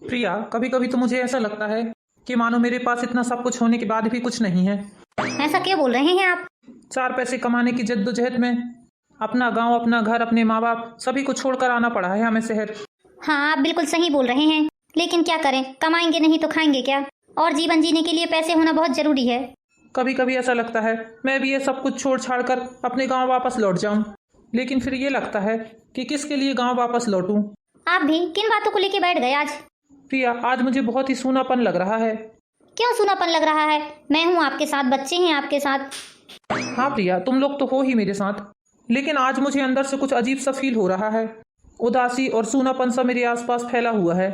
प्रिया, कभी कभी तो मुझे ऐसा लगता है कि मानो मेरे पास इतना सब कुछ होने के बाद भी कुछ नहीं है। ऐसा क्या बोल रहे हैं आप? 4 पैसे कमाने की जद्दोजहद में अपना गांव, अपना घर, अपने माँ बाप सभी को छोड़कर आना पड़ा है हमें शहर। हाँ, आप बिल्कुल सही बोल रहे हैं, लेकिन क्या करें, कमाएंगे नहीं तो खाएंगे क्या? और जीवन जीने के लिए पैसे होना बहुत जरूरी है। कभी कभी ऐसा लगता है मैं भी ये सब कुछ छोड़ छाड़ कर अपने गांव वापस लौट जाऊं, लेकिन फिर ये लगता है कि किसके लिए गांव वापस लौटूं। आप भी किन बातों को लेके बैठ गए आज? प्रिया, आज मुझे बहुत ही सूनापन लग रहा है। क्यों सूनापन लग रहा है? मैं हूँ आपके साथ, बच्चे हैं आपके साथ। हाँ प्रिया, तुम लोग तो हो ही मेरे साथ, लेकिन आज मुझे अंदर से कुछ अजीब सा फील हो रहा है। उदासी और सूनापन सा मेरे आसपास फैला हुआ है।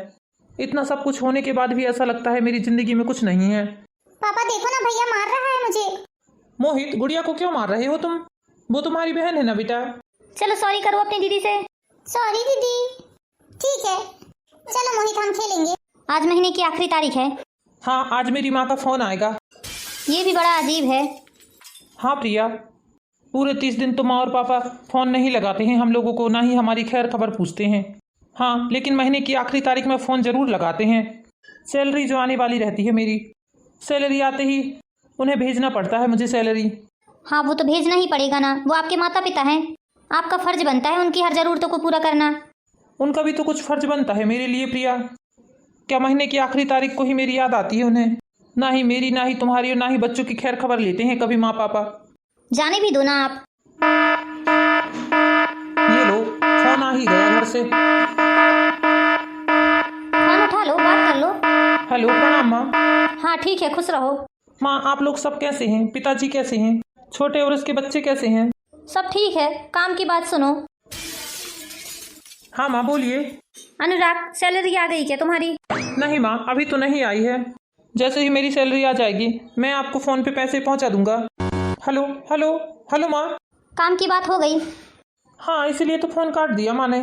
इतना सब कुछ होने के बाद भी ऐसा लगता है मेरी जिंदगी में कुछ नहीं है। पापा देखो ना, भैया मार रहा है मुझे। मोहित, गुड़िया को क्यों मार रहे हो तुम? वो तुम्हारी बहन है ना बेटा। चलो सॉरी करो अपनी दीदी से। सॉरी दीदी। ठीक है, चलो मोहित हम खेलेंगे। आज महीने की आखिरी तारीख है। हाँ, आज मेरी माँ का फोन आएगा। ये भी बड़ा अजीब है। हाँ प्रिया, पूरे 30 दिन तो माँ और पापा फोन नहीं लगाते हैं हम लोगों को, ना ही हमारी खैर खबर पूछते हैं। हाँ, लेकिन महीने की आखिरी तारीख में फ़ोन ज़रूर लगाते हैं। सैलरी जो आने वाली रहती है मेरी, सैलरी आते ही उन्हें भेजना पड़ता है मुझे सैलरी। हाँ, वो तो भेजना ही पड़ेगा ना, वो आपके माता पिता हैं। आपका फर्ज बनता है उनकी हर जरूरतों को पूरा करना। उनका भी तो कुछ फर्ज बनता है मेरे लिए प्रिया। क्या महीने की आखिरी तारीख को ही मेरी याद आती है उन्हें? ना ही मेरी, ना ही तुम्हारी और ना ही बच्चों की खैर खबर लेते हैं कभी माँ पापा। जाने भी दो ना आप। ये लो, फोन आ ही गया घर से। फोन उठा लो, बात कर लो। हेलो, प्रणाम माँ। हाँ ठीक है, खुश रहो। माँ, आप लोग सब कैसे हैं? पिताजी कैसे हैं? छोटे और उसके बच्चे कैसे हैं? सब ठीक है। काम की बात सुनो। हाँ माँ, बोलिए। अनुराग, सैलरी आ गई क्या तुम्हारी? नहीं माँ, अभी तो नहीं आई है। जैसे ही मेरी सैलरी आ जाएगी मैं आपको फ़ोन पे पैसे पहुंचा दूंगा। हेलो हेलो हेलो माँ। काम की बात हो गई? हाँ, इसीलिए तो फ़ोन काट दिया माँ ने।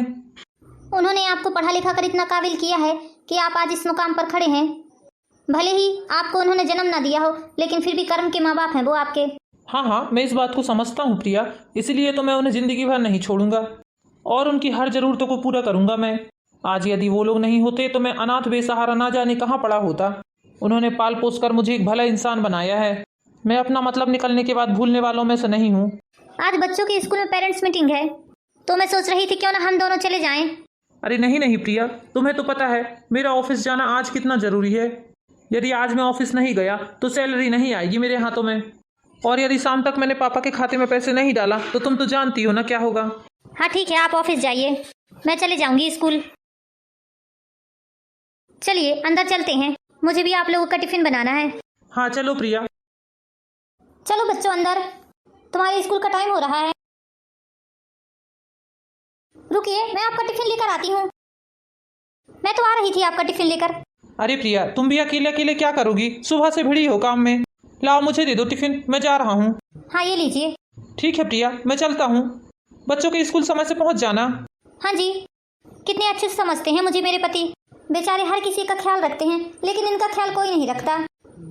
उन्होंने आपको पढ़ा लिखा कर इतना काबिल किया है कि आप आज इस मुकाम पर खड़े हैं। भले ही आपको उन्होंने जन्म ना दिया हो, लेकिन फिर भी कर्म के माँ बाप हैं वो आपके। हाँ हाँ, मैं इस बात को समझता हूँ प्रिया, इसीलिए तो मैं उन्हें ज़िंदगी भर नहीं छोड़ूंगा और उनकी हर ज़रूरतों को पूरा करूंगा मैं। आज यदि वो लोग नहीं होते तो मैं अनाथ बेसहारा ना जाने कहाँ पड़ा होता। उन्होंने पाल पोस कर मुझे एक भला इंसान बनाया है। मैं अपना मतलब निकलने के बाद भूलने वालों में से नहीं हूँ। आज बच्चों के स्कूल में पेरेंट्स मीटिंग है, तो मैं सोच रही थी क्यों ना हम दोनों चले जाएं। अरे नहीं नहीं प्रिया, तुम्हें तो पता है मेरा ऑफिस जाना आज कितना ज़रूरी है। यदि आज मैं ऑफिस नहीं गया तो सैलरी नहीं आएगी मेरे हाथों में, और यदि शाम तक मैंने पापा के खाते में पैसे नहीं डाला तो तुम तो जानती हो ना क्या होगा। हाँ ठीक है, आप ऑफिस जाइए, मैं चले जाऊंगी स्कूल। चलिए अंदर चलते हैं, मुझे भी आप लोगों का टिफिन बनाना है। हाँ चलो प्रिया। चलो बच्चों अंदर, तुम्हारे स्कूल का टाइम हो रहा है। रुकिए, मैं आपका टिफिन लेकर आती हूँ। मैं तो आ रही थी आपका टिफिन लेकर। अरे प्रिया, तुम भी अकेले अकेले क्या करोगी? सुबह से भिड़ी हो काम में। लाओ मुझे दे दो टिफिन, मैं जा रहा हूँ। हाँ ये लीजिए। ठीक है प्रिया, मैं चलता हूँ। बच्चों के स्कूल समय से पहुँच जाना। हाँ जी, कितने अच्छे से समझते हैं मुझे मेरे पति। बेचारे हर किसी का ख्याल रखते हैं, लेकिन इनका ख्याल कोई नहीं रखता।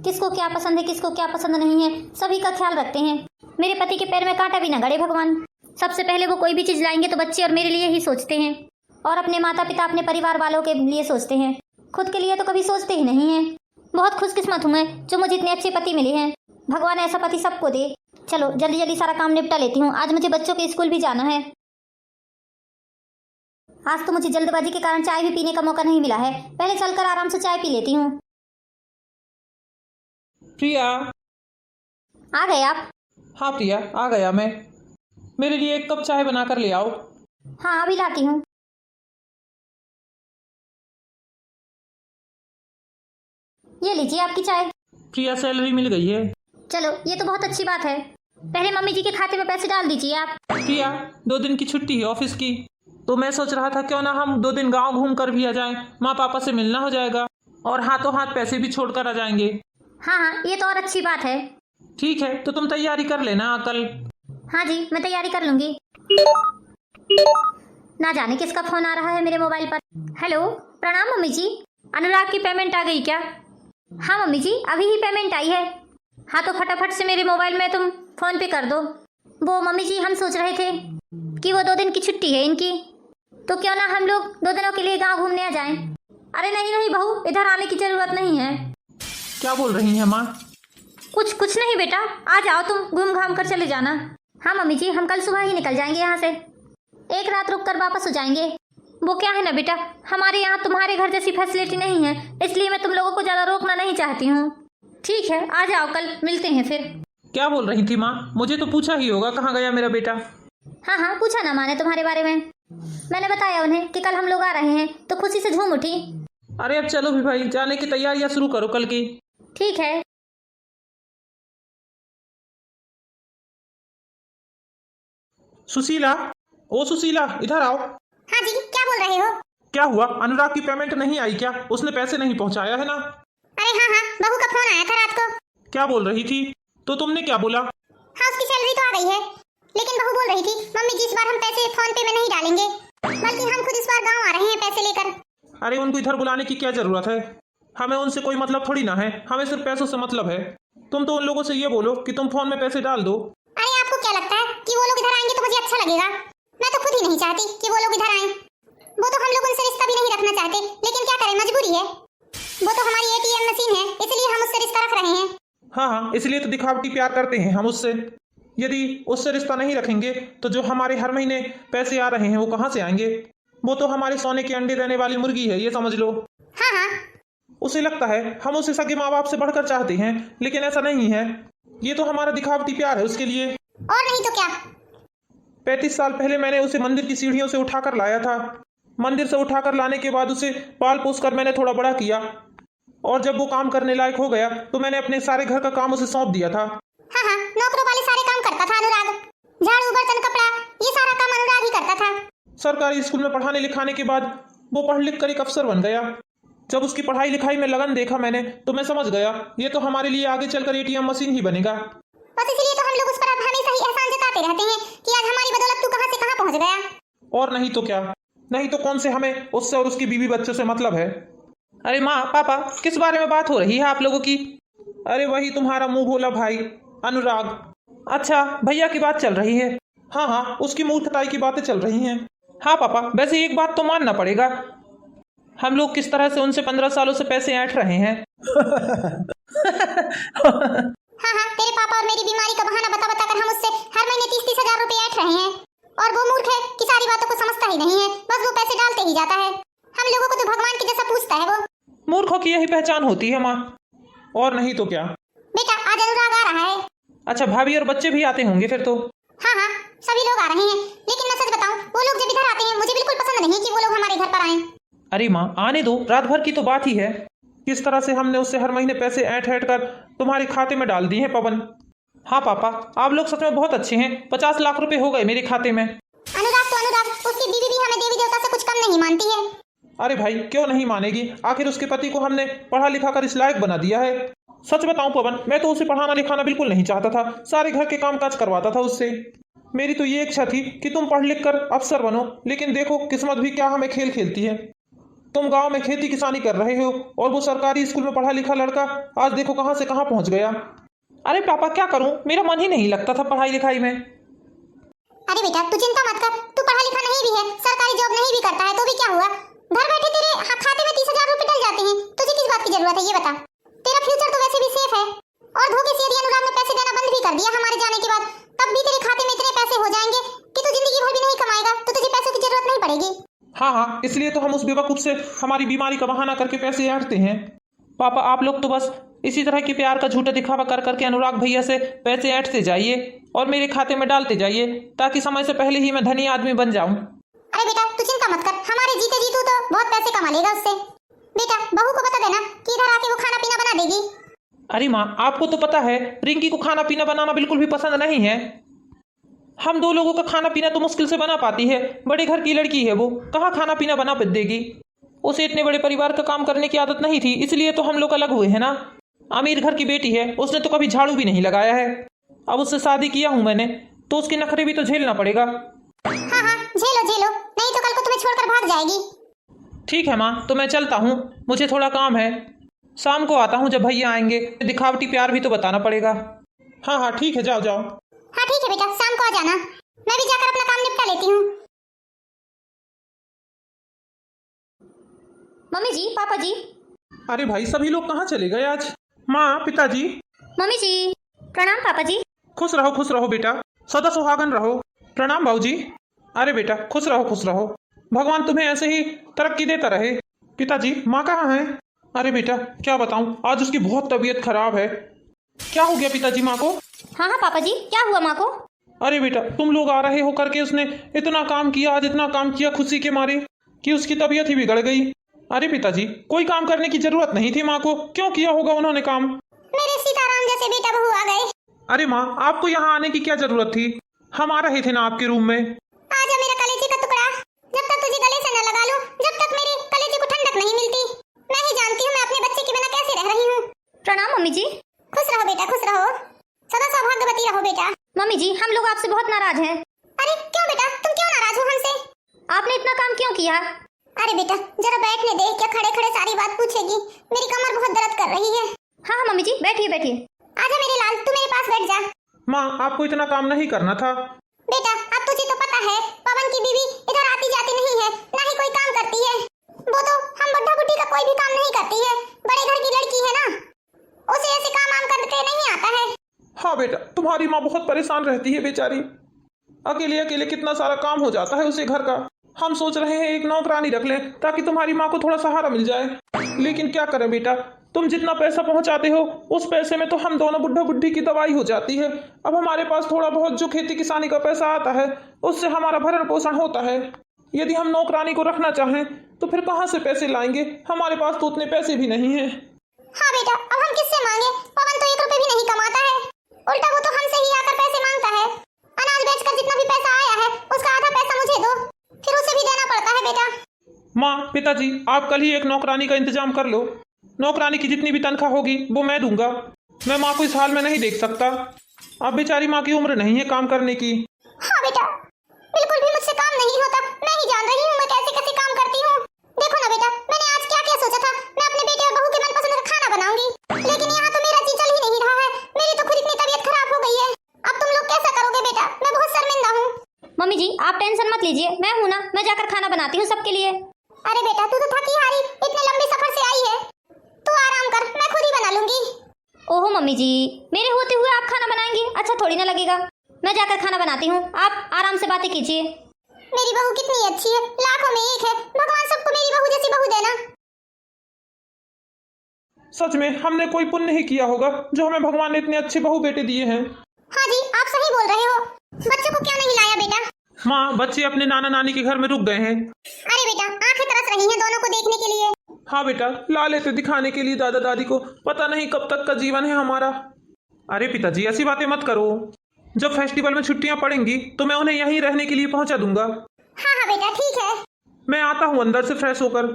किसको क्या पसंद है, किसको क्या पसंद नहीं है, सभी का ख्याल रखते हैं। मेरे पति के पैर में कांटा भी न गड़े भगवान। सबसे पहले वो कोई भी चीज लाएंगे तो बच्चे और मेरे लिए ही सोचते हैं, और अपने माता पिता, अपने परिवार वालों के लिए सोचते हैं। खुद के लिए तो कभी सोचते ही नहीं है। बहुत खुशकिस्मत हूँ मैं जो मुझे इतने अच्छे पति मिले हैं। भगवान ऐसा पति सबको दे। चलो जल्दी जल्दी सारा काम निपटा लेती हूँ, आज मुझे बच्चों के स्कूल भी जाना है। आज तो मुझे जल्दबाजी के कारण चाय भी पीने का मौका नहीं मिला है, पहले चलकर आराम से चाय पी लेती हूँ। प्रिया। आ गए आप? हाँ प्रिया, आ गया मैं। मेरे लिए 1 कप चाय बना कर ले आओ। हाँ अभी लाती हूँ। ये लीजिए आपकी चाय। प्रिया, सैलरी मिल गई है। चलो ये तो बहुत अच्छी बात है। पहले मम्मी जी के खाते में पैसे डाल दीजिए आप। प्रिया, 2 दिन की छुट्टी है ऑफिस की, तो मैं सोच रहा था क्यों ना हम 2 दिन गांव घूम कर भी आ जाएं। माँ पापा से मिलना हो जाएगा और हाथों हाथ पैसे भी छोड़ कर आ जाएंगे। हाँ हाँ, ये तो और अच्छी बात है। ठीक है, तो तुम तैयारी कर लेना कल। हाँ जी, मैं तैयारी कर लूंगी। ना जाने किसका फोन आ रहा है मेरे मोबाइल पर। हेलो, प्रणाम मम्मी जी। अनुराग की पेमेंट आ गई क्या? हाँ मम्मी जी, अभी ही पेमेंट आई है। हाँ तो फटाफट से मेरे मोबाइल में तुम फोन पे कर दो। वो मम्मी जी, हम सोच रहे थे कि वो 2 दिन की छुट्टी है इनकी, तो क्यों ना हम लोग 2 दिनों के लिए गांव घूमने आ जाएं। अरे नहीं नहीं बहू, इधर आने की जरूरत नहीं है। क्या बोल रही हैं माँ? कुछ नहीं बेटा, आ जाओ तुम, घूम घाम कर चले जाना। हाँ मम्मी जी, हम कल सुबह ही निकल जाएंगे यहाँ से, एक रात रुक कर वापस हो जाएंगे। वो क्या है ना बेटा, हमारे यहाँ तुम्हारे घर जैसी फैसिलिटी नहीं है, इसलिए मैं तुम लोगों को ज़्यादा रोकना नहीं चाहती हूँ। ठीक है, आ जाओ, कल मिलते हैं फिर। क्या बोल रही थी माँ? मुझे तो पूछा ही होगा कहाँ गया मेरा बेटा। हाँ हाँ, पूछा ना माँ ने तुम्हारे बारे में। मैंने बताया उन्हें कि कल हम लोग आ रहे हैं, तो खुशी से झूम उठी। अरे अब चलो भी भाई, जाने की तैयारियां शुरू करो कल की। ठीक है। सुशीला, ओ सुशीला, इधर आओ। हाँ जी, क्या बोल रहे हो? क्या हुआ? अनुराग की पेमेंट नहीं आई क्या? उसने पैसे नहीं पहुंचाया है ना? अरे हाँ हाँ, बहू का फोन आया था रात को। क्या बोल रही थी? तो तुमने क्या बोला? हाँ, उसकी सैलरी तो आ गई है, लेकिन बहू बोल रही थी मम्मी जी इस बार हम पैसे फोन पे में नहीं डालेंगे, बल्कि हम खुद इस बार गाँव आ रहे हैं पैसे लेकर। अरे उनको इधर बुलाने की क्या जरूरत है? हमें उनसे कोई मतलब थोड़ी ना है, हमें सिर्फ पैसों से मतलब है। तुम तो उन लोगों से ये बोलो कि तुम फोन में पैसे डाल दो। अरे आपको क्या लगता है कि वो लोग इधर आएंगे तो मुझे अच्छा लगेगा? मैं तो खुद ही नहीं चाहती कि वो लोग इधर आएं। वो तो हम लोग उनसे रिश्ता भी नहीं रखना चाहते, लेकिन क्या करें, मजबूरी है। वो तो हमारी ATM मशीन है, इसलिए हम उससे रिश्ता रख रहे हैं। हाँ, इसलिए तो दिखावटी प्यार करते हैं हम उससे। यदि उससे रिश्ता नहीं रखेंगे तो जो हमारे हर महीने पैसे आ रहे हैं वो कहाँ से आएंगे? वो तो हमारे सोने के अंडे देने वाली मुर्गी है, ये समझ लो। हाँ हाँ, उसे लगता है हम उसे सगे माँ बाप से बढ़कर चाहते हैं, लेकिन ऐसा नहीं है। ये तो हमारा दिखावटी प्यार है उसके लिए। और नहीं तो क्या। 35 साल पहले मैंने उसे मंदिर की सीढ़ियों से उठाकर लाया था। मंदिर से उठाकर लाने के बाद उसे पाल पोस कर मैंने थोड़ा बड़ा किया, और जब वो काम करने लायक हो गया तो मैंने अपने सारे घर का काम उसे सौंप दिया था। हाँ हाँ, नौकरों वाले सारे काम करता था अनुराग, झाड़ू बर्तन कपड़ा ये सारा काम अनुराग ही करता था। सरकारी स्कूल में पढ़ाने लिखाने के बाद वो पढ़ लिख कर एक अफसर बन गया। जब उसकी पढ़ाई लिखाई में लगन देखा मैंने तो मैं समझ गया ये तो हमारे लिए आगे चलकर ATM मशीन ही बनेगा। बस इसलिए तो हम लोग उस पर अब हमेशा ही एहसान जताते रहते हैं कि आज हमारी बदौलत तू कहां से कहां पहुंच गया। और नहीं तो क्या, नहीं तो कौन से हमें उससे और उसकी बीवी बच्चों से मतलब है। अरे माँ पापा, किस बारे में बात हो रही है आप लोगों की? अरे वही तुम्हारा मुंह भोला भाई अनुराग। अच्छा, भैया की बात चल रही है। हाँ हाँ, उसकी मूर्खताई की बातें चल रही हैं। हाँ पापा, वैसे एक बात तो मानना पड़ेगा, हम लोग किस तरह से उनसे 15 सालों से पैसे ऐंठ रहे हैं। हाँ हाँ, तेरे पापा और मेरी बीमारी का बहाना बता बता कर हम उससे हर महीने 30-30 हजार रुपए ऐंठ रहे हैं, और वो मूर्ख है कि सारी बातों को समझता ही नहीं है, बस वो पैसे डालते ही जाता है। हम लोगों को तो भगवान के जैसा पूछता है वो। मूर्खों की यही पहचान होती है माँ, और नहीं तो क्या। बेटा आज अनुराग आ रहा है। अच्छा, भाभी और बच्चे भी आते होंगे फिर तो? हाँ हाँ, सभी लोग आ रहे हैं, लेकिन मैं सच बताऊं, वो लोग जब इधर आते हैं मुझे बिल्कुल पसंद नहीं कि वो लोग हमारे घर पर आए। अरे माँ आने दो, रात भर की तो बात ही है। किस तरह से हमने उससे हर महीने पैसे ऐंठ ऐंठ कर तुम्हारे खाते में डाल दिए हैं पवन। हाँ पापा, आप लोग सच में बहुत अच्छे हैं। 50 लाख रुपए हो गए मेरे खाते में। अनुराग तो अनुराग, उसकी बीवी भी हमें देवी देवता से कुछ कम नहीं मानती है। अरे भाई, क्यों नहीं मानेगी? आखिर उसके पति को हमने पढ़ा लिखा कर इस लायक बना दिया है। सच बताऊं पवन, मैं तो उसे पढ़ाना लिखाना बिल्कुल नहीं चाहता था, सारे घर के काम काज करवाता था उससे। मेरी तो ये इच्छा थी कि तुम पढ़ लिख कर अफसर बनो, लेकिन देखो किस्मत भी क्या हमें खेल खेलती है। तुम गांव में खेती किसानी कर रहे हो और वो सरकारी स्कूल में पढ़ा लिखा लड़का आज देखो कहां से कहां पहुंच गया। अरे पापा क्या करूं, मेरा मन ही नहीं लगता था पढ़ाई लिखाई में। अरे बेटा तू चिंता मत कर, तू पढ़ा लिखा नहीं भी है, सरकारी जॉब नहीं भी करता है तो भी क्या हुआ, घर बैठे तेरे खाते में 30 हजार रुपए डल जाते हैं, तुझे किस बात की जरूरत है ये बता। तेरा फ्यूचर तो वैसे भी सेफ है, और धोखे से यदि अनुराग ने पैसे देना बंद भी कर दिया हमारे जाने के बाद, तब भी तेरे खाते में इतने पैसे हो जाएंगे कि तू जिंदगी भर भी नहीं कमाएगा, तो तुझे पैसों की जरूरत नहीं पड़ेगी। हाँ हाँ, इसलिए तो हम उस बेवकूफ से हमारी बीमारी का बहाना करके पैसे ऐंठते हैं। पापा आप लोग तो बस इसी तरह के प्यार का झूठा दिखावा कर करके अनुराग भैया से पैसे ऐंठते जाइए और मेरे खाते में डालते जाइए, ताकि समय से पहले ही मैं धनी आदमी बन जाऊं। अरे बेटा तू चिंता मत कर, हमारे जीते जी तू तो बहुत पैसे कमा लेगा उससे। बेटा बहू को बता देना कि इधर आके वो खाना पीना बना देगी। अरे माँ, आपको तो पता है रिंकी को खाना पीना बनाना बिल्कुल भी पसंद नहीं है। हम दो लोगों का खाना पीना तो मुश्किल से बना पाती है, बड़े घर की लड़की है वो, कहाँ खाना पीना बना देगी। उसे इतने बड़े परिवार का काम करने की आदत नहीं थी, इसलिए तो हम लोग अलग हुए हैं ना। अमीर घर की बेटी है, उसने तो कभी झाड़ू भी नहीं लगाया है। अब उससे शादी किया हूं मैंने, तो उसके नखरे भी तो झेलना पड़ेगा। हाँ हाँ झेलो झेलो, नहीं तो कल को तुम्हें छोड़कर भाग जाएगी। ठीक है माँ, तो मैं चलता हूँ, मुझे थोड़ा काम है, शाम को आता हूँ जब भैया आएंगे। दिखावटी प्यार भी तो बताना पड़ेगा। हाँ हाँ ठीक है, जाओ जाओ। हाँ ठीक है बेटा, शाम को आ जाना, मैं भी जाकर अपना काम निपटा लेती हूँ। मम्मी जी, पापा जी। अरे भाई, सभी लोग कहाँ चले गए आज? माँ, पिताजी। मम्मी जी, प्रणाम पापा जी। खुश रहो बेटा, सदा सुहागन रहो। प्रणाम भाऊजी। अरे बेटा, खुश रहो। भगवान तुम्हें ऐसे ही तरक्की देता रहे। पिताजी, माँ कहाँ है? अरे बेटा, क्या बताऊं, आज उसकी बहुत तबीयत खराब है। क्या हो गया पिताजी माँ को? हाँ हाँ पापा जी, क्या हुआ माँ को? अरे बेटा, तुम लोग आ रहे हो करके उसने इतना काम किया, आज इतना काम किया खुशी के मारे कि उसकी तबीयत ही बिगड़ गई। अरे पिताजी, कोई काम करने की जरूरत नहीं थी माँ को, क्यों किया होगा उन्होंने काम? मेरे सीताराम जैसे बेटा बहू आ गए। अरे माँ, आपको यहाँ आने की क्या जरूरत थी? हम आ रहे थे ना आपके रूम में। आजा मेरा कलेजे का टुकड़ा, जब तक तुझे गले से न लगा लूं, जब तक मेरे कलेजे को ठंडक नहीं मिलती। मैं ही जानती हूँ मैं अपने बच्चे के बिना कैसे रह रही हूँ। प्रणाम मम्मी जी। खुश रहो बेटा, खुश रहो, सदा सौभाग्यवती रहो बेटा। मम्मी जी, हम लोग आपसे बहुत नाराज हैं। अरे क्यों बेटा, तुम क्यों नाराज हो हमसे? आपने इतना काम क्यों किया? अरे बेटा, जरा बैठने दे, क्या खड़े खड़े सारी बात पूछेगी? मेरी कमर बहुत दर्द कर रही है। हाँ हाँ मम्मी जी, बैठिए। आजा मेरे लाल, तू मेरे पास बैठ जा। माँ, आपको इतना काम नहीं करना था। बेटा, अब तुझे तो पता है पवन की बीवी इधर आती जाती नहीं है, ना ही कोई काम करती है। वो तो हम बुढ़ा बुढ़ी का कोई भी काम नहीं करती है, बड़े घर की लड़की है ना, उसे ऐसे काम करते नहीं आता है। हाँ बेटा, तुम्हारी माँ बहुत परेशान रहती है बेचारी, अकेले कितना सारा काम हो जाता है उसे घर का। हम सोच रहे हैं एक नौकरानी रख लें ताकि तुम्हारी माँ को थोड़ा सहारा मिल जाए, लेकिन क्या करें बेटा, तुम जितना पैसा पहुंचाते हो उस पैसे में तो हम दोनों बुढ़ा बुढ़ी की दवाई हो जाती है। अब हमारे पास थोड़ा बहुत जो खेती किसानी का पैसा आता है उससे हमारा भरण पोषण होता है। यदि हम नौकरानी को रखना चाहें तो फिर कहाँ से पैसे लाएंगे? हमारे पास तो उतने पैसे भी नहीं है। हाँ बेटा, अब हम किससे मांगे? पवन तो 1 रुपए भी नहीं कमाता है, उल्टा वो तो हमसे ही आकर पैसे मांगता है। अनाज बेचकर जितना भी पैसा आया है उसका आधा पैसा मुझे दो, फिर उसे भी देना पड़ता है बेटा। माँ, पिताजी, आप कल ही एक नौकरानी का इंतजाम कर लो। नौकरानी की जितनी भी तनख्वाह होगी वो मैं दूंगा। मैं माँ को इस हाल में नहीं देख सकता। अब बेचारी माँ की उम्र नहीं है काम करने की। हाँ बेटा, बिल्कुल भी मुझसे काम नहीं होता, मैं ही जान रही हूँ मैं कैसे कैसे काम करती हूँ। देखो ना बेटा, मैंने आज क्या क्या सोचा था, मैं अपने बेटे और बहू के मनपसंद का खाना बनाऊंगी, लेकिन यहाँ तो मेरा जी चल ही नहीं रहा है। मेरी तो खुद इतनी तबीयत खराब हो गई है, अब तुम लोग कैसा करोगे बेटा? मैं बहुत शर्मिंदा हूँ। मम्मी जी, आप टेंशन मत लीजिए, मैं हूँ ना, मैं जाकर खाना बनाती हूँ सबके लिए। अरे बेटा, तू तो थकी हारी इतने लंबे सफर से आई है, तू आराम कर, मैं खुद ही बना लूंगी। ओहो मम्मी जी, मेरे होते हुए आप खाना बनाएंगी? अच्छा थोड़ी ना लगेगा, मैं जाकर खाना बनाती हूँ, आप आराम से बातें कीजिए। मेरी बहू कितनी अच्छी है, लाखों में एक है। भगवान सबको मेरी बहू जैसी बहू देना। सच में हमने कोई पुण्य नहीं किया होगा जो हमें भगवान ने इतने अच्छे बहू बेटे दिए हैं। हाँ जी, आप सही बोल रहे हो। बच्चों को क्यों नहीं लाया बेटा? माँ, बच्चे अपने नाना नानी के घर में रुक गए हैं। अरे बेटा, आंखें तरस रही हैं दोनों को देखने के लिए। हाँ बेटा, ला लेते दिखाने के लिए दादा दादी को, पता नहीं कब तक का जीवन है हमारा। अरे पिताजी, ऐसी बातें मत करो। जब फेस्टिवल में छुट्टियां पड़ेंगी तो मैं उन्हें यहीं रहने के लिए पहुंचा दूंगा। हाँ हाँ बेटा, ठीक है। मैं आता हूँ अंदर से फ्रेश होकर।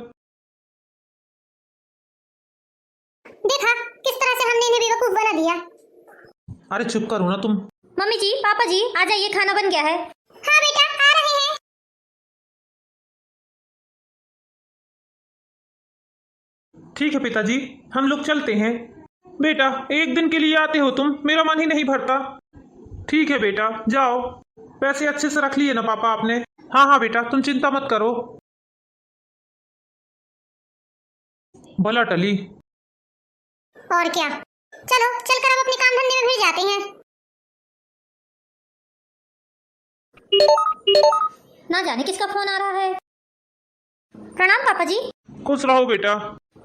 देखा किस तरह से हमने इन्हें बेवकूफ बना दिया। अरे चुप करो ना तुम। मम्मी जी, पापा जी, आ जाइए, खाना बन गया है। हाँ बेटा, आ रहे हैं। ठीक है पिताजी, हम लोग चलते हैं। बेटा, एक दिन के लिए आते हो तुम, मेरा मन ही नहीं भरता। ठीक है बेटा, जाओ। पैसे अच्छे से रख लिए ना पापा आपने? हाँ हाँ बेटा, तुम चिंता मत करो। भला टली। और क्या, चलो चलकर अब अपने काम धंधे में भिड़ जाते हैं। ना जाने किसका फोन आ रहा है। प्रणाम पापा जी। खुश रहो बेटा।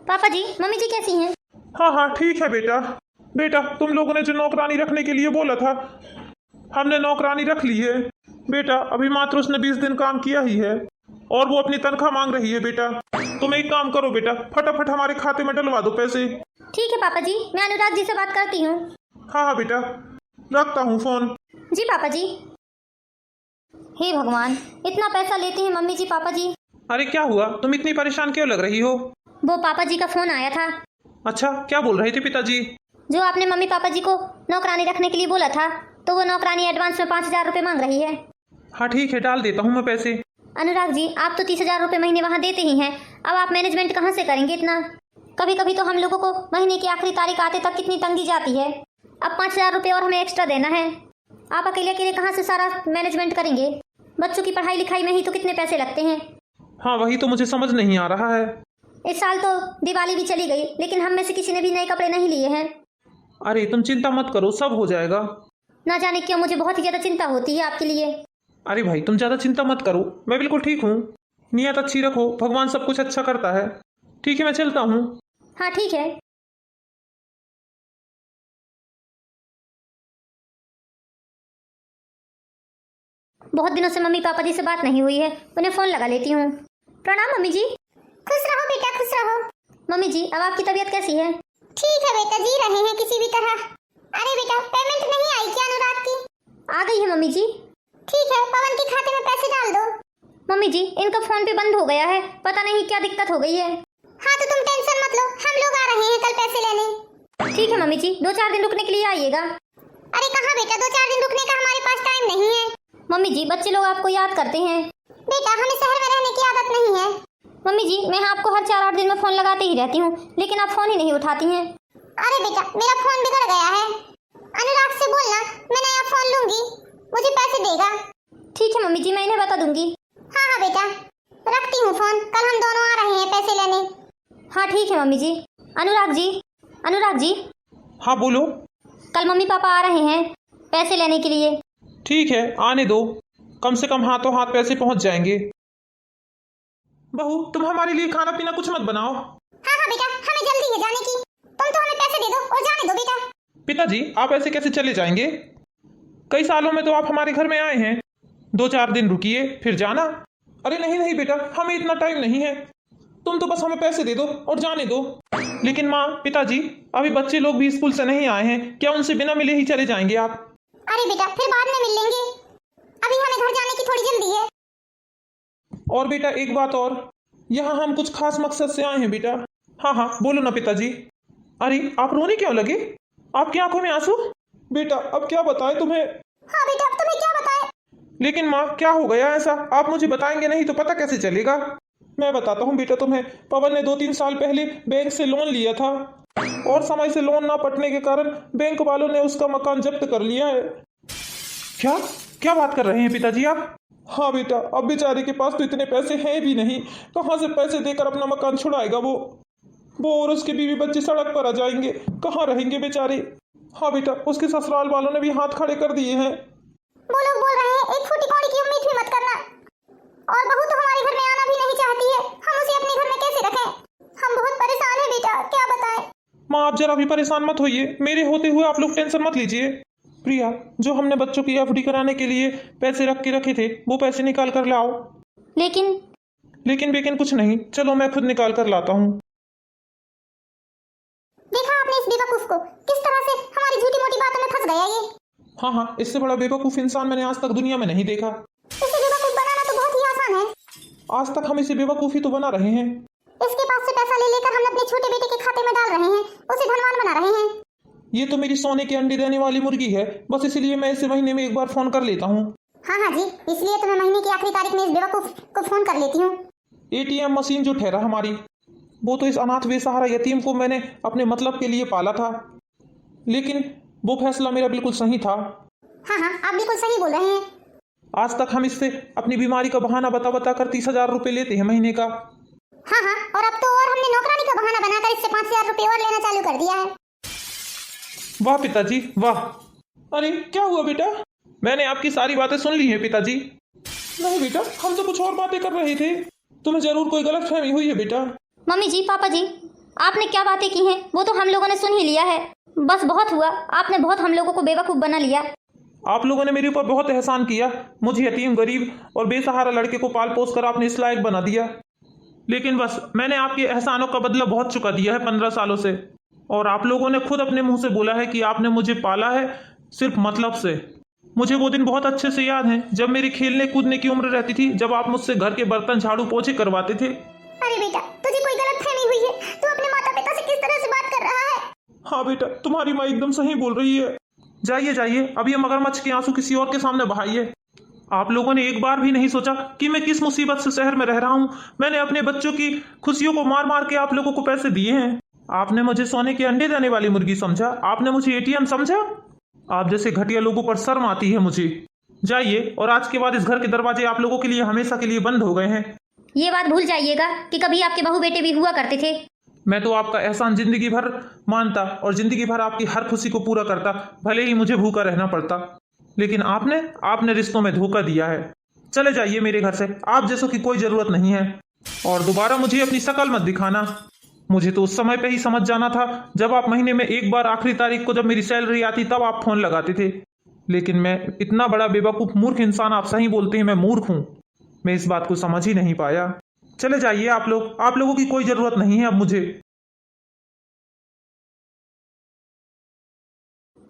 पापा जी, मम्मी जी कैसी हैं? हाँ हाँ ठीक है बेटा। बेटा, तुम लोगों ने जो नौकरानी रखने के लिए बोला था, हमने नौकरानी रख ली है। बेटा, अभी मात्र उसने 20 दिन काम किया ही है और वो अपनी तनख्वाह मांग रही है। बेटा, तुम एक काम करो बेटा, फटाफट हमारे खाते में डलवा दो पैसे। ठीक है पापा जी, मैं अनुराग जी से बात करती हूँ। हाँ हाँ बेटा, रखता हूँ फोन। जी पापा जी। हे भगवान, इतना पैसा लेते हैं मम्मी जी पापा जी। अरे क्या हुआ, तुम इतनी परेशान क्यों लग रही हो? वो पापा जी का फोन आया था। अच्छा, क्या बोल रहे थे पिताजी? जो आपने मम्मी पापा जी को नौकरानी रखने के लिए बोला था, तो वो नौकरानी एडवांस में 5,000 रुपये मांग रही है। हाँ ठीक है, डाल देता हूँ मैं पैसे। अनुराग जी, आप तो 30,000 रुपये महीने वहाँ देते ही हैं, अब आप मैनेजमेंट कहाँ से करेंगे इतना? कभी कभी तो हम लोगों को महीने की आखिरी तारीख आते तक कितनी तंगी जाती है, अब 5,000 रुपये और हमें एक्स्ट्रा देना है। आप अकेले अकेले कहाँ से सारा मैनेजमेंट करेंगे? बच्चों की पढ़ाई लिखाई में ही तो कितने पैसे लगते हैं। हाँ, वही तो मुझे समझ नहीं आ रहा है। इस साल तो दिवाली भी चली गई, लेकिन हम में से किसी ने भी नए कपड़े नहीं लिए हैं। अरे तुम चिंता मत करो, सब हो जाएगा। ना जाने क्यों मुझे बहुत ही ज़्यादा चिंता होती है आपके लिए। अरे भाई तुम ज़्यादा चिंता मत करो, मैं बिल्कुल ठीक हूँ। नियत अच्छी रखो, भगवान सब कुछ अच्छा करता है। ठीक है, मैं चलता हूँ। हाँ ठीक है। बहुत दिनों से मम्मी पापा जी से बात नहीं हुई है, उन्हें फ़ोन लगा लेती हूँ। प्रणाम मम्मी जी। खुश रहो बेटा, खुश रहो। मम्मी जी अब आपकी तबीयत कैसी है? ठीक है बेटा, जी रहे हैं किसी भी तरह। अरे बेटा, पेमेंट नहीं आई क्या अनुराग की? आ गई है मम्मी जी। ठीक है, पवन के खाते में पैसे डाल दो। मम्मी जी इनका फ़ोन पे बंद हो गया है, पता नहीं क्या दिक्कत हो गई है। हाँ तो तुम टेंशन मत लो, हम लोग आ रहे हैं कल पैसे लेने। ठीक है मम्मी जी, 2-4 दिन रुकने के लिए आइएगा। अरे कहाँ बेटा, 2-4 दिन रुकने का हमारे पास टाइम नहीं है। मम्मी जी बच्चे लोग आपको याद करते हैं। बेटा हमें शहर में रहने की आदत नहीं है। मम्मी जी मैं आपको हर 4-8 दिन में फ़ोन लगाते ही रहती हूँ, लेकिन आप फ़ोन ही नहीं उठाती हैं। अरे बेटा मेरा फोन बिगड़ गया है, अनुराग से बोलना मैं नया फोन लूंगी, मुझे पैसे देगा। ठीक है मम्मी जी, मैं इन्हें बता दूंगी। हाँ हाँ बेटा, रखती हूँ फोन, कल हम दोनों आ रहे हैं पैसे लेने। हाँ ठीक है मम्मी जी। अनुराग जी, अनुराग जी। हाँ बोलो। कल मम्मी पापा आ रहे हैं पैसे लेने के लिए। ठीक है, आने दो, कम से कम हाथों हाथ पैसे पहुंच जाएंगे। बहू तुम हमारे लिए खाना पीना कुछ मत बनाओ। हाँ हाँ बेटा, हमें जल्दी है जाने की, तुम तो हमें पैसे दे दो और जाने दो बेटा। पिताजी आप ऐसे कैसे चले जाएंगे? कई सालों में तो आप हमारे घर में आए हैं, 2-4 दिन रुकिए फिर जाना। अरे नहीं नहीं बेटा, हमें इतना टाइम नहीं है, तुम तो बस हमें पैसे दे दो और जाने दो। लेकिन माँ पिताजी अभी बच्चे लोग भी स्कूल से नहीं आए हैं, क्या उनसे बिना मिले ही चले जाएंगे आप? अरे बेटा फिर बाद में मिल लेंगे, अभी हमें घर जाने की थोड़ी जल्दी है। और बेटा एक बात और, यहाँ हम कुछ खास मकसद से आए हैं बेटा। हाँ हाँ बोलो ना पिताजी। अरे आप रोने क्यों लगे? आपकी आंखों में आंसू? बेटा अब क्या बताएं तुम्हें। हाँ बेटा अब तुम्हें क्या बताएं? लेकिन माँ क्या हो गया ऐसा, आप मुझे बताएंगे नहीं तो पता कैसे चलेगा? मैं बताता हूँ बेटा तुम्हें, पवन ने 2-3 साल पहले बैंक से लोन लिया था और समय से लोन ना पटने के कारण बैंक वालों ने उसका मकान जब्त कर लिया है। क्या क्या बात कर रहे हैं पिताजी आप? हाँ बेटा, अब बेचारे के पास तो इतने पैसे हैं भी नहीं, कहाँ से पैसे देकर अपना मकान छुड़ाएगा वो और उसके बीवी बच्चे सड़क पर आ जाएंगे, कहाँ रहेंगे बेचारे। हाँ बेटा, उसके ससुराल वालों ने भी हाथ खड़े कर दिए हैं। वो लोग बोल रहे हैं एक फूटी कौड़ी की उम्मीद भी मत करना, और बहू तो हमारे घर में आना भी नहीं चाहती है, हम उसे अपने घर में कैसे रखें? हम बहुत परेशान हैं बेटा, क्या बताएं? माँ आप जरा भी परेशान मत होइए, मेरे होते हुए आप लोग टेंशन मत लीजिए। प्रिया, जो हमने बच्चों की एफडी कराने के लिए पैसे रख के रखे थे वो पैसे निकाल कर लाओ। लेकिन कुछ नहीं, चलो मैं खुद निकाल कर लाता हूँ। देखा आपने इस बेवकूफ को, किस तरह से हमारी झूठी मोटी बातों में फंस गया ये। हाँ इससे बड़ा बेवकूफ इंसान मैंने आज तक दुनिया में नहीं देखा। इसे बेवकूफ बनाना तो बहुत ही आसान है। आज तक हम इसे बेवकूफी तो बना रहे हैं। इसके पास से पैसा ले लेकर हम अपने छोटे बेटे के खाते में डाल रहे हैं, उसे धनवान बना रहे हैं। ये तो मेरी सोने के अंडे देने वाली मुर्गी है, बस इसलिए मैं इसे महीने में एक बार फोन कर लेता हूँ। हाँ जी, इसलिए तो मैं महीने की आखिरी तारीख में इस बेवकूफ को फोन कर लेती हूँ। एटीएम मशीन जो ठहरा हमारी, वो तो इस अनाथ बेसहारा यतीम को मैंने अपने मतलब के लिए पाला था, लेकिन वो फैसला मेरा बिल्कुल सही था। हाँ आप बिल्कुल सही बोल रहे हैं। आज तक हम इससे अपनी बीमारी का बहाना बता कर 30,000 रुपए लेते हैं महीने का। हाँ और अब तो और हमने नौकरानी का बहाना बनाकर इससे 5,000 रुपए और लेना चालू कर दिया है। वाह पिताजी वाह। अरे क्या हुआ बेटा? मैंने आपकी सारी बातें सुन ली हैं पिताजी। नहीं बेटा, हम तो कुछ और बातें कर रहे थे, तुम्हें जरूर कोई गलतफहमी हुई है बेटा। मम्मी जी पापा जी आपने क्या बातें की हैं वो तो हम लोगों ने सुन ही लिया है, बस बहुत हुआ, आपने बहुत हम लोगों को बेवकूफ़ बना लिया। आप लोगों ने मेरे ऊपर बहुत एहसान किया, मुझे यतीम गरीब और बेसहारा लड़के को पाल पोस कर आपने इस लायक बना दिया, लेकिन बस मैंने आपके एहसानों का बदला बहुत चुका दिया है 15 सालों से। और आप लोगों ने खुद अपने मुंह से बोला है कि आपने मुझे पाला है सिर्फ मतलब से। मुझे वो दिन बहुत अच्छे से याद है जब मेरी खेलने कूदने की उम्र रहती थी, जब आप मुझसे घर के बर्तन झाड़ू पोछे करवाते थे। अरे बेटा तुझे कोई गलतफहमी हुई है, तू अपने माता पिता से किस तरह से बात कर रहा है? हाँ बेटा, तुम्हारी माँ एकदम सही बोल रही है। जाइए अब ये मगरमच्छ के आंसू किसी और के सामने बहाइए। आप लोगों ने एक बार भी नहीं सोचा कि मैं किस मुसीबत से शहर में रह रहा हूँ। मैंने अपने बच्चों की खुशियों को मार मार के आप लोगों को पैसे दिए हैं। आपने मुझे सोने के अंडे देने वाली मुर्गी समझा, आपने मुझे एटीएम समझा। आप जैसे घटिया लोगों पर शर्म आती है मुझे। जाइए, और आज के बाद इस घर के दरवाजे आप लोगों के लिए हमेशा के लिए बंद हो गए हैं। ये बात भूल जाइएगा कि कभी आपके बहू बेटे भी हुआ करते थे। मैं तो आपका एहसान जिंदगी भर मानता और जिंदगी भर आपकी हर खुशी को पूरा करता, भले ही मुझे भूखा रहना पड़ता। लेकिन आपने रिश्तों में धोखा दिया है। चले जाइए मेरे घर से, आप जैसों की कोई जरूरत नहीं है। और दोबारा मुझे अपनी शक्ल मत दिखाना। मुझे तो उस समय पे ही समझ जाना था जब आप महीने में एक बार आखिरी तारीख को जब मेरी सैलरी आती तब आप फोन लगाते थे। लेकिन मैं इतना बड़ा बेवकूफ मूर्ख इंसान, आप सही बोलते हैं मैं मूर्ख हूँ। मैं इस बात को समझ ही नहीं पाया। चले जाइए आप लोगों की कोई जरूरत नहीं है अब मुझे।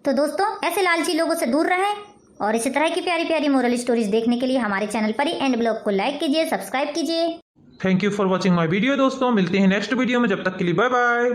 तो दोस्तों, ऐसे लालची लोगों से दूर रहें और इसी तरह की प्यारी प्यारी मोरल स्टोरीज देखने के लिए हमारे चैनल परी एंड ब्लॉग को लाइक कीजिए, सब्सक्राइब कीजिए। Thank you for watching my video. दोस्तों मिलते हैं नेक्स्ट वीडियो में, जब तक के लिए बाय बाय।